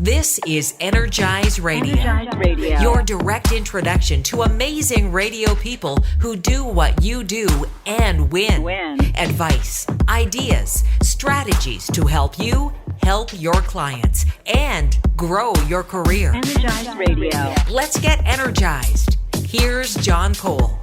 This is Energize Radio. Energize Radio. Your direct introduction to amazing radio people who do what you do and win. Advice, ideas, strategies to help you help your clients and grow your career. Energize Radio. Let's get energized. Here's John Cole.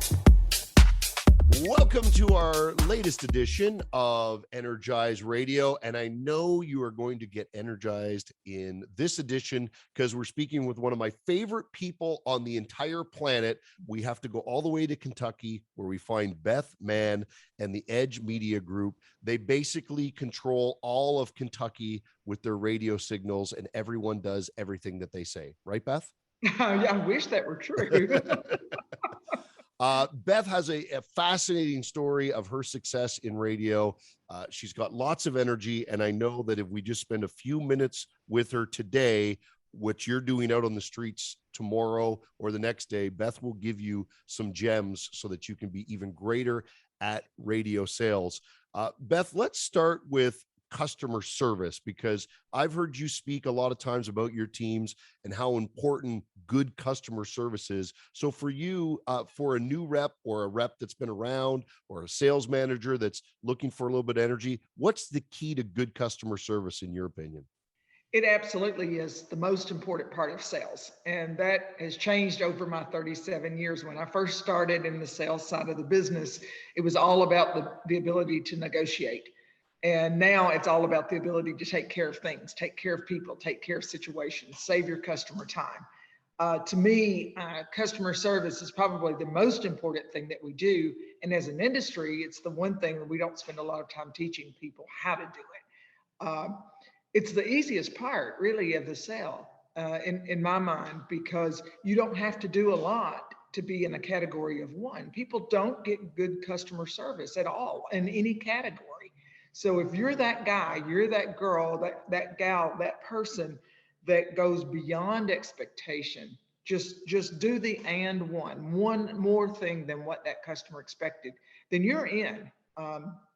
Welcome to our latest edition of Energize Radio. And I know you are going to get energized in this edition because we're speaking with one of my favorite people on the entire planet. We have to go all the way to Kentucky where we find Beth, Mann, and the Edge Media Group. They basically control all of Kentucky with their radio signals, and everyone does everything that they say. Right, Beth? I wish that were true. Beth has a fascinating story of her success in radio. She's got lots of energy, and I know that if we just spend a few minutes with her today, what you're doing out on the streets tomorrow or the next day, Beth will give you some gems so that you can be even greater at radio sales. Beth, let's start with customer service, because I've heard you speak a lot of times about your teams and how important good customer service is. So for you, for a new rep or a rep that's been around or a sales manager that's looking for a little bit of energy, what's the key to good customer service in your opinion? It absolutely is the most important part of sales. And that has changed over my 37 years. When I first started in the sales side of the business, it was all about the ability to negotiate. And now it's all about the ability to take care of things, take care of people, take care of situations, save your customer time. To me, customer service is probably the most important thing that we do. And as an industry, it's the one thing that we don't spend a lot of time teaching people how to do it. It's the easiest part, really, of the sale, in my mind, because you don't have to do a lot to be in a category of one. People don't get good customer service at all in any category. So if you're that guy, you're that girl, that gal, that person that goes beyond expectation, just do the and one more thing than what that customer expected, then you're in.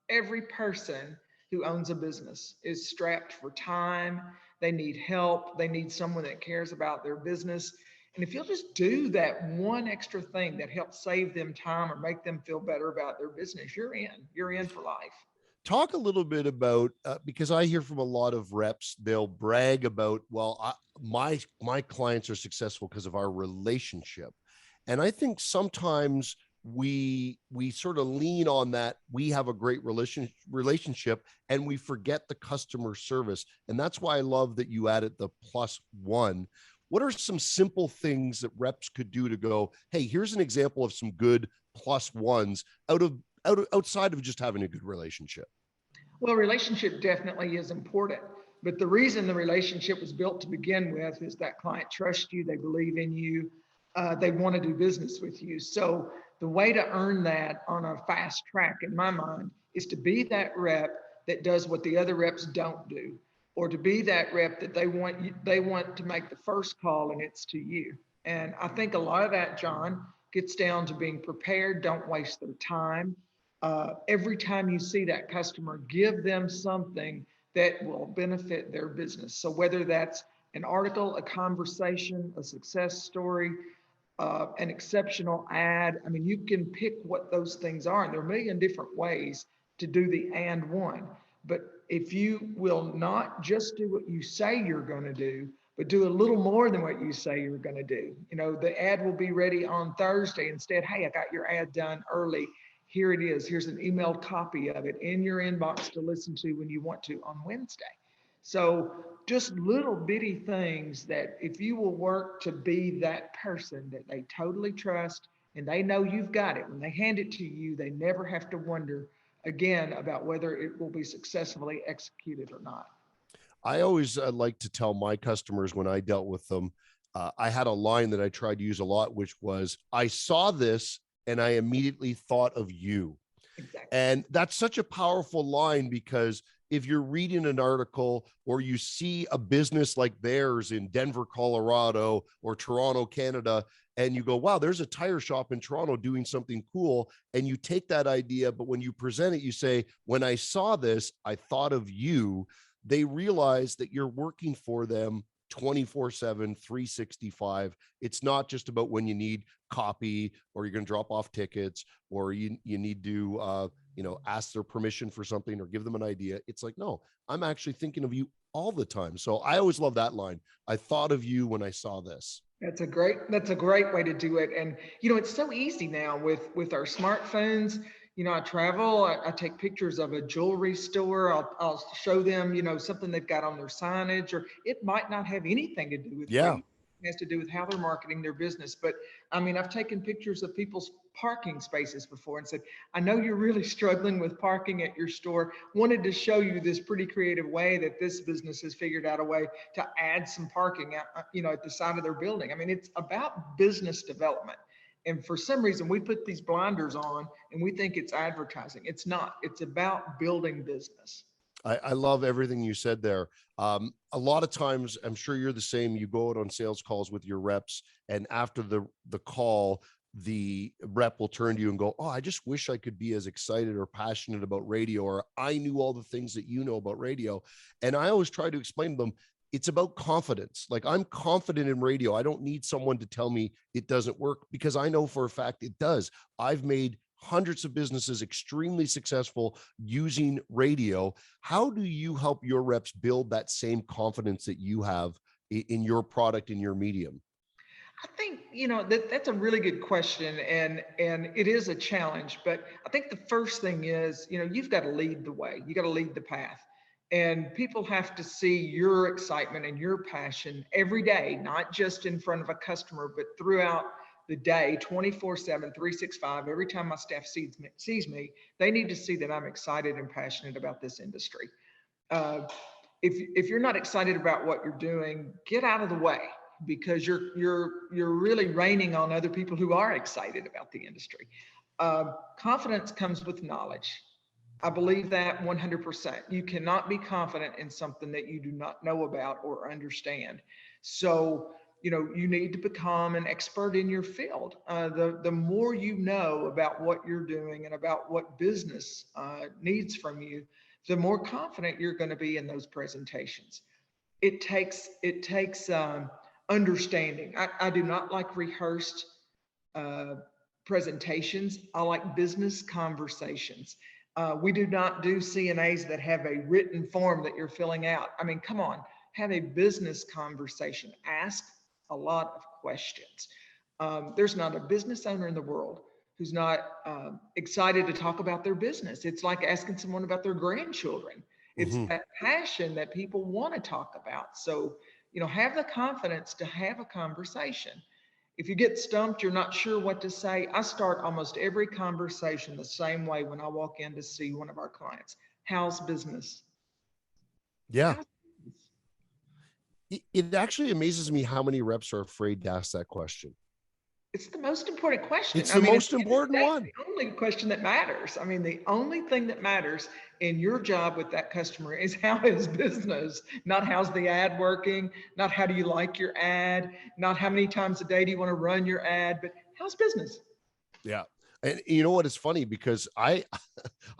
Every person who owns a business is strapped for time. They need help. They need someone that cares about their business. And if you'll just do that one extra thing that helps save them time or make them feel better about their business, you're in for life. Talk a little bit about, because I hear from a lot of reps, they'll brag about, well, my clients are successful because of our relationship. And I think sometimes we sort of lean on that. We have a great relationship and we forget the customer service. And that's why I love that you added the +1. What are some simple things that reps could do to go, hey, here's an example of some good +1s outside of just having a good relationship? Well, relationship definitely is important, but the reason the relationship was built to begin with is that client trusts you, they believe in you, they want to do business with you. So the way to earn that on a fast track, in my mind, is to be that rep that does what the other reps don't do, or to be that rep that they want to make the first call and it's to you. And I think a lot of that, John, gets down to being prepared. Don't waste their time. Every time you see that customer, give them something that will benefit their business. So whether that's an article, a conversation, a success story, an exceptional ad, I mean, you can pick what those things are. And there are a million different ways to do the and one. But if you will not just do what you say you're going to do, but do a little more than what you say you're going to do. You know, the ad will be ready on Thursday. Instead, hey, I got your ad done early. Here it is. Here's an emailed copy of it in your inbox to listen to when you want to on Wednesday. So just little bitty things that if you will work to be that person that they totally trust and they know you've got it, when they hand it to you, they never have to wonder again about whether it will be successfully executed or not. I always like to tell my customers when I dealt with them, I had a line that I tried to use a lot, which was, I saw this and I immediately thought of you. Exactly. And that's such a powerful line, because if you're reading an article or you see a business like theirs in Denver, Colorado, or Toronto, Canada, and you go, wow, there's a tire shop in Toronto doing something cool. And you take that idea, but when you present it, you say, when I saw this, I thought of you. They realize that you're working for them 24/7, 365. It's not just about when you need copy or you're going to drop off tickets or you need to, ask their permission for something or give them an idea. It's like, no, I'm actually thinking of you all the time. So I always love that line. I thought of you when I saw this. That's a great way to do it. And, it's so easy now with our smartphones. I travel, I take pictures of a jewelry store. I'll show them, something they've got on their signage, or it might not have anything to do with radio. It has to do with how they're marketing their business. But I've taken pictures of people's parking spaces before and said, I know you're really struggling with parking at your store. Wanted to show you this pretty creative way that this business has figured out a way to add some parking at the side of their building. It's about business development. And for some reason, we put these blinders on and we think it's advertising. It's not. It's about building business. I love everything you said there. A lot of times, I'm sure you're the same. You go out on sales calls with your reps, and after the call, the rep will turn to you and go, oh, I just wish I could be as excited or passionate about radio, or I knew all the things that you know about radio. And I always try to explain to them, it's about confidence. Like, I'm confident in radio. I don't need someone to tell me it doesn't work, because I know for a fact it does. I've made hundreds of businesses extremely successful using radio. How do you help your reps build that same confidence that you have in your product, in your medium? I think, that's a really good question, and it is a challenge, but I think the first thing is, you've got to lead the way. You got to lead the path, and people have to see your excitement and your passion every day, not just in front of a customer, but throughout the day, 24/7, 365. Every time my staff sees me, they need to see that I'm excited and passionate about this industry. If you're not excited about what you're doing, get out of the way, because you're really raining on other people who are excited about the industry. Confidence comes with knowledge. I believe that 100%. You cannot be confident in something that you do not know about or understand. So, you need to become an expert in your field. The more you know about what you're doing and about what business needs from you, the more confident you're going to be in those presentations. It takes understanding. I do not like rehearsed presentations. I like business conversations. We do not do CNAs that have a written form that you're filling out. Come on, have a business conversation. Ask a lot of questions. There's not a business owner in the world who's not excited to talk about their business. It's like asking someone about their grandchildren. It's that passion that people want to talk about. So, have the confidence to have a conversation. If you get stumped, you're not sure what to say, I start almost every conversation the same way when I walk in to see one of our clients. How's business? Yeah. It actually amazes me how many reps are afraid to ask that question. It's the most important question. It's the most important one. The only question that matters. The only thing that matters in your job with that customer is how is business, not how's the ad working, not how do you like your ad, not how many times a day do you want to run your ad, but how's business? Yeah. And you know what? It's funny because I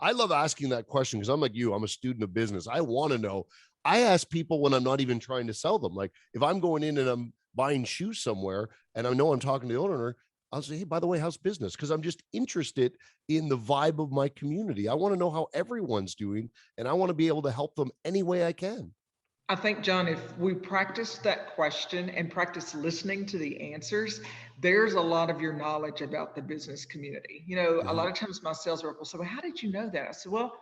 love asking that question, because I'm like you, I'm a student of business. I want to know. I ask people when I'm not even trying to sell them. Like, if I'm going in and I'm buying shoes somewhere and I know I'm talking to the owner, I'll say, hey, by the way, how's business? Because I'm just interested in the vibe of my community. I want to know how everyone's doing, and I want to be able to help them any way I can. I think, John, if we practice that question and practice listening to the answers, there's a lot of your knowledge about the business community. A lot of times my sales rep will say, well, how did you know that? I said, well,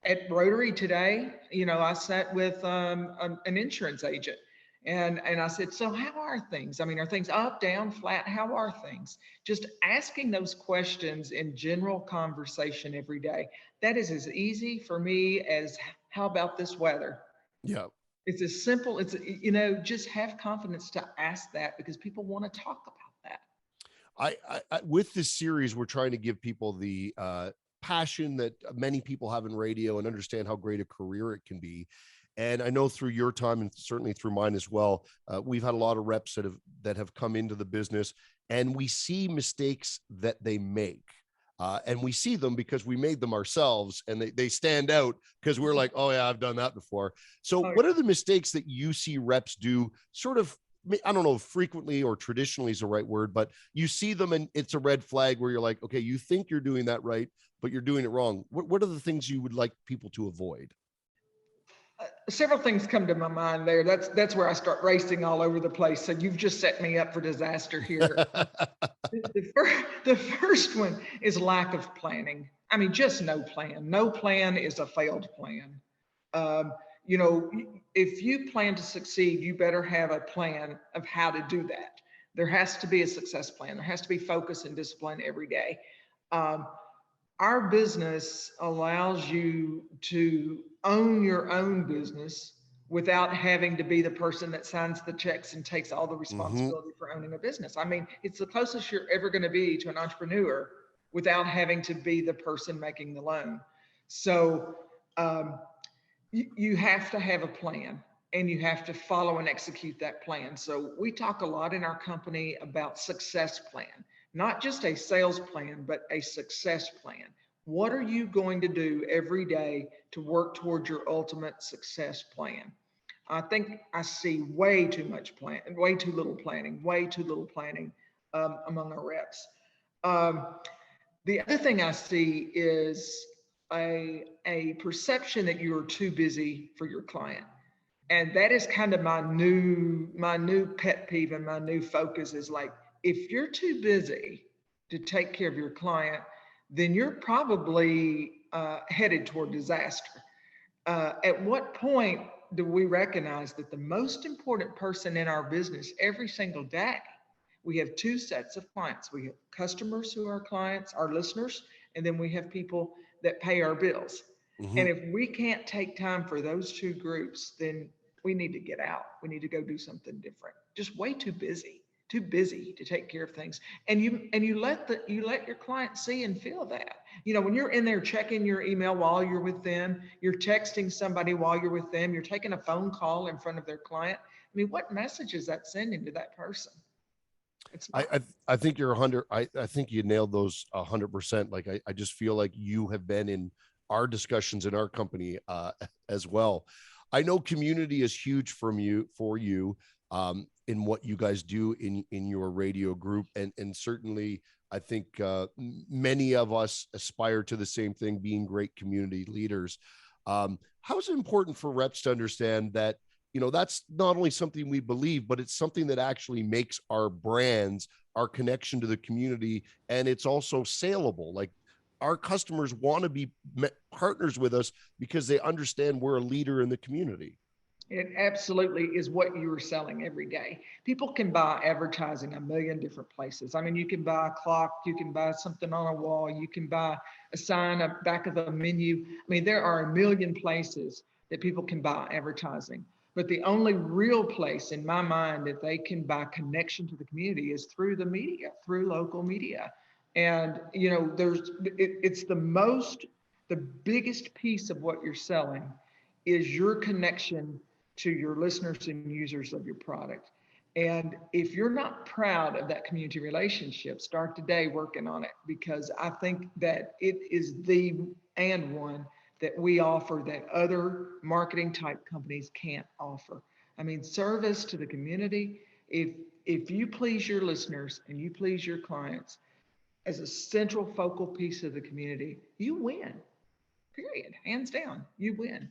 at Rotary today, I sat with an insurance agent, and I said, so how are things? Are things up, down, flat? How are things? Just asking those questions in general conversation every day. That is as easy for me as how about this weather? Yeah. It's as simple. It's, just have confidence to ask that, because people want to talk about that. I with this series, we're trying to give people the passion that many people have in radio and understand how great a career it can be. And I know through your time, and certainly through mine as well, we've had a lot of reps that have come into the business, and we see mistakes that they make. And we see them because we made them ourselves, and they stand out because we're like, oh yeah, I've done that before. So what are the mistakes that you see reps do sort of, I don't know if frequently or traditionally is the right word, but you see them and it's a red flag where you're like, okay, you think you're doing that right, but you're doing it wrong. What are the things you would like people to avoid? Several things come to my mind there. That's where I start racing all over the place. So you've just set me up for disaster here. The first one is lack of planning. I mean, just no plan. No plan is a failed plan. You know, if you plan to succeed, you better have a plan of how to do that. There has to be a success plan. There has to be focus and discipline every day. Our business allows you to own your own business without having to be the person that signs the checks and takes all the responsibility for owning a business. I mean, it's the closest you're ever going to be to an entrepreneur without having to be the person making the loan. So you have to have a plan, and you have to follow and execute that plan. So we talk a lot in our company about success plan, not just a sales plan, but a success plan. What are you going to do every day to work towards your ultimate success plan? I think I see way too much plan, way too little planning among our reps. The other thing I see is a perception that you are too busy for your client. And that is kind of my new pet peeve, and my new focus is like, if you're too busy to take care of your client, then you're probably headed toward disaster. At what point do we recognize that the most important person in our business every single day, we have two sets of clients. We have customers who are clients, our listeners, and then we have people that pay our bills. And if we can't take time for those two groups, then we need to get out. We need to go do something different. Just way too busy to take care of things. And you let your client see and feel that. You know, when you're in there checking your email while you're with them, you're texting somebody while you're with them, you're taking a phone call in front of their client. I mean, what message is that sending to that person? I think you're 100. I think you nailed those 100%. Like, I just feel like you have been in our discussions in our company as well. I know community is huge for you in what you guys do in your radio group. And certainly I think many of us aspire to the same thing, being great community leaders. How is it important for reps to understand that, you know, that's not only something we believe, but it's something that actually makes our brands, our connection to the community, and it's also saleable. Like, our customers want to be partners with us because they understand we're a leader in the community. It absolutely is what you are selling every day. People can buy advertising a million different places. I mean, you can buy a clock, you can buy something on a wall, you can buy a sign up back of a menu. I mean, there are a million places that people can buy advertising. But the only real place in my mind that they can buy connection to the community is through the media, through local media. And, you know, it's the biggest piece of what you're selling is your connection to your listeners and users of your product. And if you're not proud of that community relationship, start today working on it, because I think that it is the one that we offer that other marketing type companies can't offer. I mean, service to the community. If you please your listeners and you please your clients as a central focal piece of the community, you win, period, hands down, you win.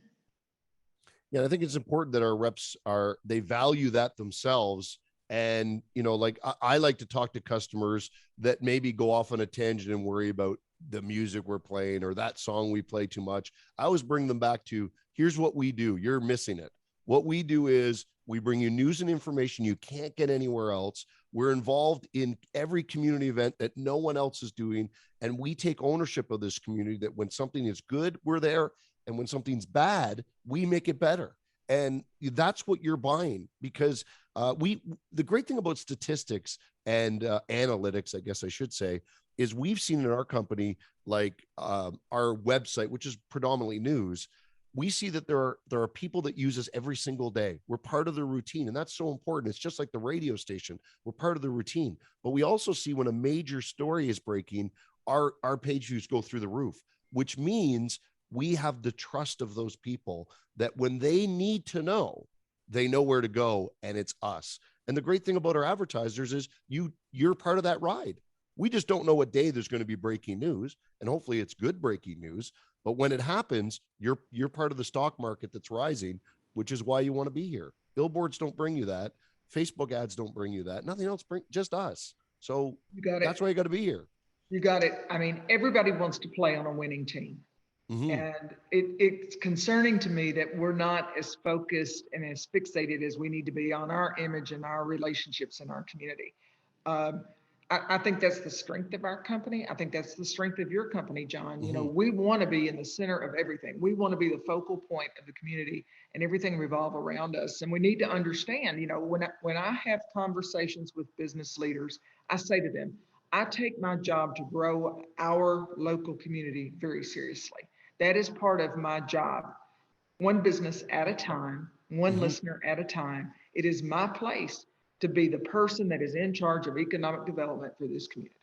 Yeah, I think it's important that our reps they value that themselves. And, you know, like I like to talk to customers that maybe go off on a tangent and worry about the music we're playing or that song we play too much. I always bring them back to, here's what we do. You're missing it. What we do is we bring you news and information you can't get anywhere else. We're involved in every community event that no one else is doing. And we take ownership of this community, that when something is good, we're there. And when something's bad, we make it better. And that's what you're buying, because the great thing about statistics and analytics, I guess I should say, is we've seen in our company, like our website, which is predominantly news, we see that there are people that use us every single day. We're part of the routine, and that's so important. It's just like the radio station. We're part of the routine. But we also see when a major story is breaking, our page views go through the roof, which means we have the trust of those people that when they need to know, they know where to go, and it's us. And the great thing about our advertisers is you're part of that ride. We just don't know what day there's going to be breaking news, and hopefully it's good breaking news. But when it happens, you're part of the stock market that's rising, which is why you want to be here. Billboards don't bring you that. Facebook ads don't bring you that. Nothing else just us. So that's why you got to be here. You got it. I mean, everybody wants to play on a winning team. Mm-hmm. And it's concerning to me that we're not as focused and as fixated as we need to be on our image and our relationships in our community. I think that's the strength of our company. I think that's the strength of your company, John. Mm-hmm. You know, we want to be in the center of everything. We want to be the focal point of the community, and everything revolve around us. And we need to understand, you know, when I have conversations with business leaders, I say to them, I take my job to grow our local community very seriously. That is part of my job. One business at a time, one mm-hmm. listener at a time. It is my place to be the person that is in charge of economic development for this community.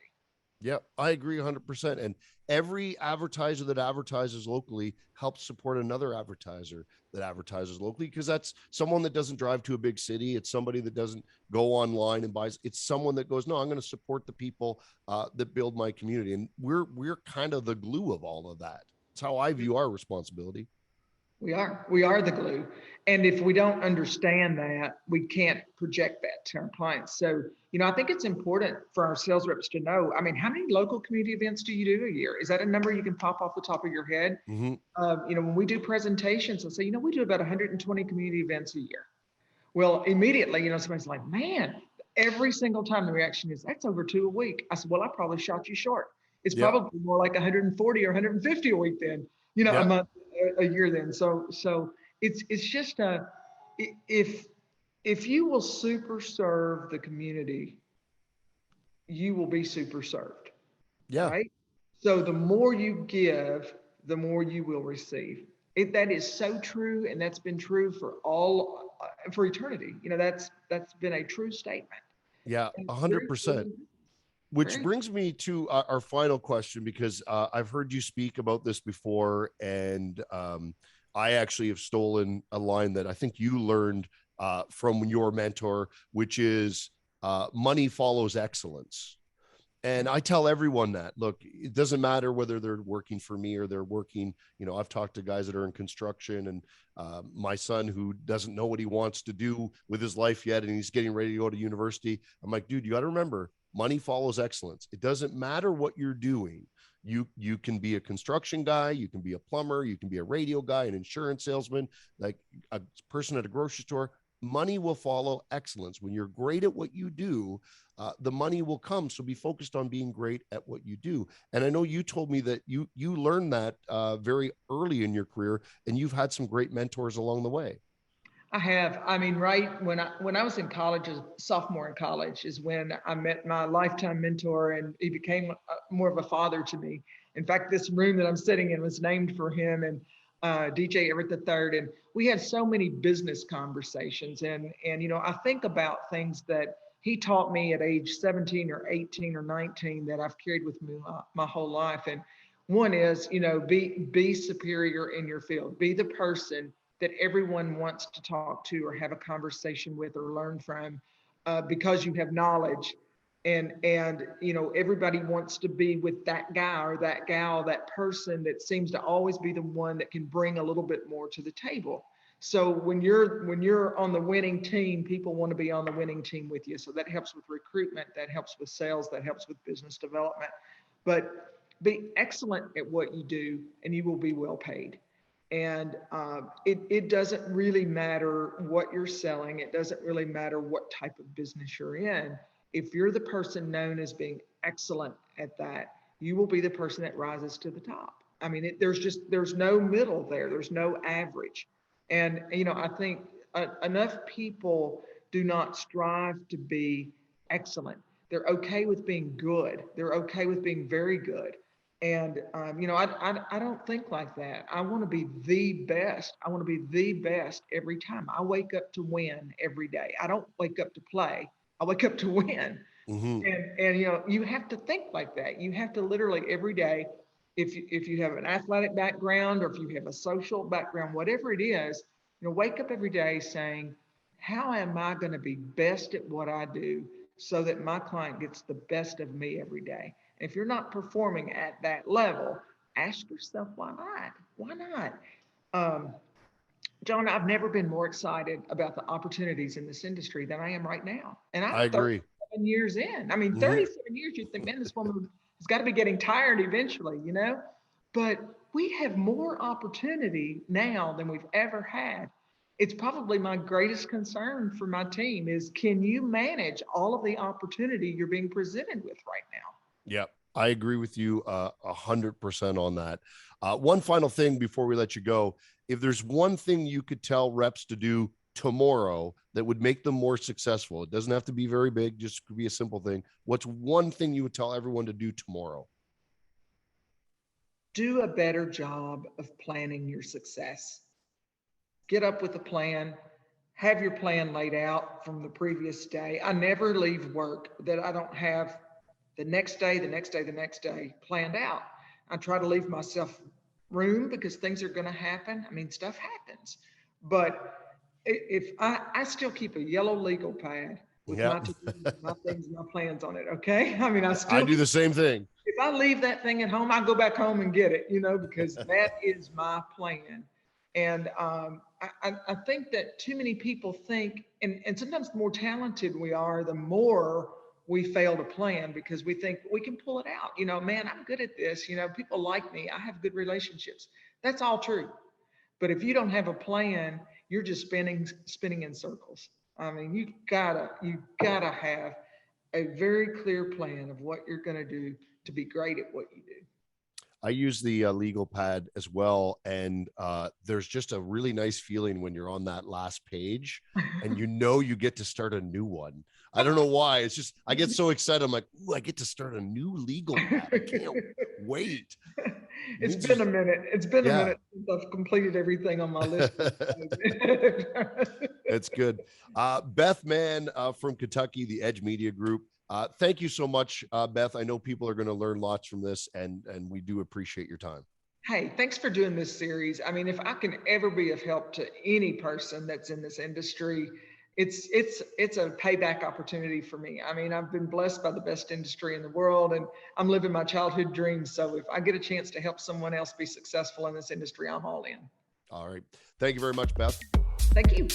Yeah, I agree 100%. And every advertiser that advertises locally helps support another advertiser that advertises locally, because that's someone that doesn't drive to a big city. It's somebody that doesn't go online and buys. It's someone that goes, no, I'm going to support the people that build my community. And we're kind of the glue of all of that. It's how I view our responsibility. We are the glue. And if we don't understand that, we can't project that to our clients. So, you know, I think it's important for our sales reps to know, I mean, how many local community events do you do a year? Is that a number you can pop off the top of your head? Mm-hmm. You know, when we do presentations, I'll say, you know, we do about 120 community events a year. Well, immediately, you know, somebody's like, man, every single time the reaction is, that's over 2 a week. I said, well, I probably shot you short. It's probably more like 140 or 150 a week then, you know, a month, a year then. So it's just if you will super serve the community, you will be super served. Yeah. Right. So the more you give, the more you will receive. That is so true, and that's been true for eternity. You know, that's been a true statement. Yeah, 100%. Which brings me to our final question, because I've heard you speak about this before, and I actually have stolen a line that I think you learned from your mentor, which is money follows excellence. And I tell everyone that, look, it doesn't matter whether they're working for me or they're working, you know, I've talked to guys that are in construction, and my son who doesn't know what he wants to do with his life yet, and he's getting ready to go to university. I'm like, dude, you got to remember, money follows excellence. It doesn't matter what you're doing. You can be a construction guy, you can be a plumber, you can be a radio guy, an insurance salesman, like a person at a grocery store. Money will follow excellence. When you're great at what you do, the money will come. So be focused on being great at what you do. And I know you told me that you learned that very early in your career, and you've had some great mentors along the way. I have. I mean, right when I was in college, as a sophomore in college, is when I met my lifetime mentor, and he became more of a father to me. In fact, this room that I'm sitting in was named for him, and DJ Everett III. And we had so many business conversations. And you know, I think about things that he taught me at age 17 or 18 or 19 that I've carried with me my whole life. And one is, you know, be superior in your field. Be the person that everyone wants to talk to or have a conversation with or learn from, because you have knowledge. And you know, everybody wants to be with that guy or that gal, that person that seems to always be the one that can bring a little bit more to the table. So when you're on the winning team, people want to be on the winning team with you. So that helps with recruitment, that helps with sales, that helps with business development. But be excellent at what you do, and you will be well paid. And it doesn't really matter what you're selling. It doesn't really matter what type of business you're in. If you're the person known as being excellent at that, you will be the person that rises to the top. I mean, there's no middle there. There's no average. And, you know, I think enough people do not strive to be excellent. They're okay with being good. They're okay with being very good. And, you know, I don't think like that. I want to be the best. I want to be the best every time. I wake up to win every day. I don't wake up to play. I wake up to win. And you have to think like that. You have to literally every day, if you have an athletic background or if you have a social background, whatever it is, wake up every day saying, how am I going to be best at what I do so that my client gets the best of me every day? If you're not performing at that level, ask yourself, why not? Why not? John, I've never been more excited about the opportunities in this industry than I am right now. And I'm I agree. 37 years in. I mean, 37 years, you'd think, man, this woman has got to be getting tired eventually, But we have more opportunity now than we've ever had. It's probably my greatest concern for my team is, can you manage all of the opportunity you're being presented with right now? Yep. I agree with you 100% on that. One final thing before we let you go, if there's one thing you could tell reps to do tomorrow that would make them more successful, it doesn't have to be very big, just could be a simple thing. What's one thing you would tell everyone to do tomorrow? Do a better job of planning your success. Get up with a plan, have your plan laid out from the previous day. I never leave work that I don't have the next day planned out. I try to leave myself room because things are going to happen. I mean, stuff happens. But if I still keep a yellow legal pad with my things, my plans on it. Okay. I mean, I do the same thing. If I leave that thing at home, I go back home and get it, because that is my plan. And I think that too many people think, and sometimes the more talented we are, the more we fail to plan because we think we can pull it out. Man, I'm good at this. People like me. I have good relationships. That's all true. But if you don't have a plan, you're just spinning in circles. I mean, you gotta have a very clear plan of what you're going to do to be great at what you do. I use the legal pad as well. And there's just a really nice feeling when you're on that last page and you get to start a new one. I don't know why. It's just, I get so excited. I'm like, ooh, I get to start a new legal pad. I can't wait. It's been a minute since I've completed everything on my list. It's good. Beth Mann from Kentucky, the Edge Media Group. Thank you so much, Beth. I know people are going to learn lots from this, and we do appreciate your time. Hey, thanks for doing this series. I mean, if I can ever be of help to any person that's in this industry, it's a payback opportunity for me. I mean, I've been blessed by the best industry in the world, and I'm living my childhood dreams. So if I get a chance to help someone else be successful in this industry, I'm all in. All right. Thank you very much, Beth. Thank you.